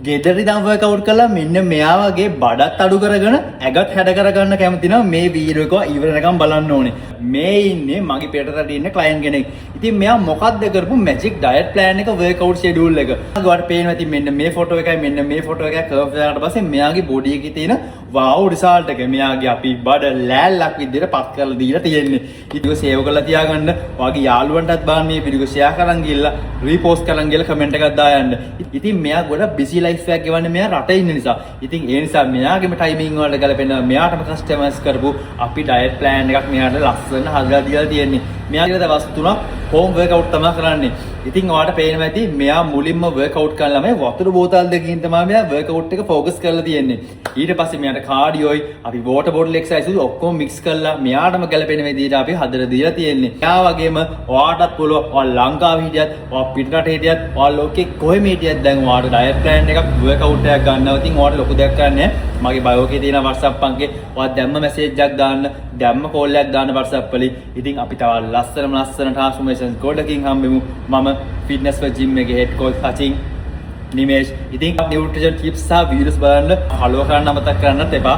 ගෙදරි දම් වර්කවුට් කළා මෙන්න මෙයා වගේ බඩත් අඩු කරගෙන ඇගත් හැඩ කරගන්න කැමති නම් මේ වීඩියෝ එක ඉවර වෙනකම් බලන්න ඕනේ. මේ ඉන්නේ මගේ පිටරට ඉන්න ක්ලයන්ට් කෙනෙක්. ඉතින් මෙයා මොකක්ද කරපු මැජික් ඩයට් ප්ලෑන් එක වර්කවුට් ෂෙඩියුල් එක. ඔයාලට පේනවා ඉතින් මෙන්න මේ ෆොටෝ එකයි මෙන්න මේ ෆොටෝ එකයි කර්ව් කරාට පස්සේ මෙයාගේ බොඩි එකේ තියෙන වාව් රිසල්ට් එක. මෙයාගේ අපි බඩ ලෑල්ලක් විදිහට පත් කරලා දීලා තියෙන්නේ. ඉතින් ඒක සේව් කරලා තියාගන්න. ඔයාගේ යාළුවන්ටත් බලන්න මේ වීඩියෝ එක ෂෙයා කරන් ගිහලා රීපෝස්ට් කරන් ගිහලා කමෙන්ට් එකක් දායන්න. ඉතින් මෙයා ගොඩක් බිසි ලයිෆ් එකක් ගෙවන්නේ මෙයා රටේ ඉන්න නිසා. ඉතින් ඒ නිසා මෙයාගේම ටයිමින් වලට ගැලපෙන මෙයාටම කස්ටමයිස් කරපු අපි ඩයට් ප්ලෑන් එකක් මෙයාට ලස්සන හදලා දීලා තියෙන්නේ. මෙයාගේ දවස් 3ක් හෝම් වර්කවුට් තමයි කරන්නේ. ඉතින් ඔයාලට පේනවා ඇති මෙයා මුලින්ම වර්කවුට් කරන ළමයි වතුර බෝතල් දෙකකින් තමයි මෙයා වර්කවුට් එක ફોකස් කරලා තියෙන්නේ. ඊට පස්සේ මෙයාට කාඩියෝයි අපි වෝටර් බෝටල් එක්සර්සයිස් ඔක්කොම මික්ස් කරලා මෙයාටම ගැලපෙන විදිහට අපි හදලා දීලා තියෙන්නේ. එයා වගේම ඔයාටත් පුළුවන් ඔයා ලංකාවේ හිටියත් ඔයා පිටරට හිටියත් ඔයා ලෝකේ කොහෙම හිටියත් දැන් ඔයාට ඩයට් ප්ලෑන් එකක් වර්කවුට් එකක් ගන්නවා. ඉතින් ඔයාට ලොකු දෙයක් කරන්නේ මගේ බයෝ එකේ තියෙන WhatsApp අංකේ ඔයා දැම්ම මැසේජ් එකක් දාන්න දැම්ම කෝල් එකක් දාන්න WhatsApp වලින්. ඉතින් අපි තව ලස්සන ට්‍රාන්ස්ෆෝමේෂන්ස් ගොඩකින් හම්බෙමු. මම ෆිට්නස් for gym එකේ හෙඩ් කෝච් සචින් නිමේෂ්. ඉතින් නියුට්‍රිෂන් ටිප්ස් සහ වීඩියෝස් බලන්න ෆලෝ කරන්න අමතක කරන්නත් එපා.